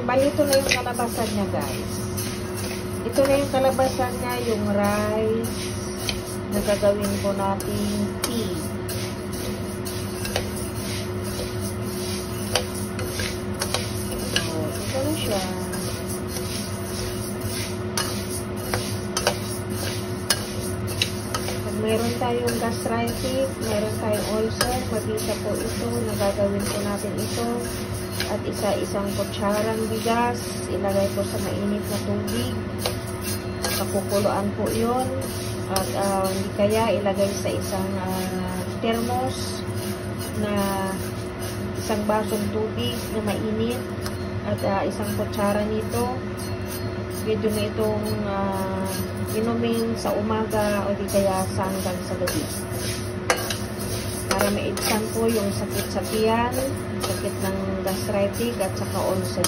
So, bali ito na yung kalabasan niya, guys. Ito na yung kalabasan niya, yung rice na gagawin po natin tea. So, ito na siya. Pag meron tayong gastritis, meron tayong ulcer, mabisa po ito, nagagawin po natin ito. At isa-isang kutsarang bigas, ilagay po sa mainit na tubig. Kapukuluan po yun. At hindi kaya ilagay sa isang thermos na isang basong tubig na mainit. At isang kutsara nito. Pwede na itong inumin sa umaga o di kaya sa hanggang sa gabi. Para maibsan po yung sakit sa tiyan, sakit ng gastritis at saka ulcer.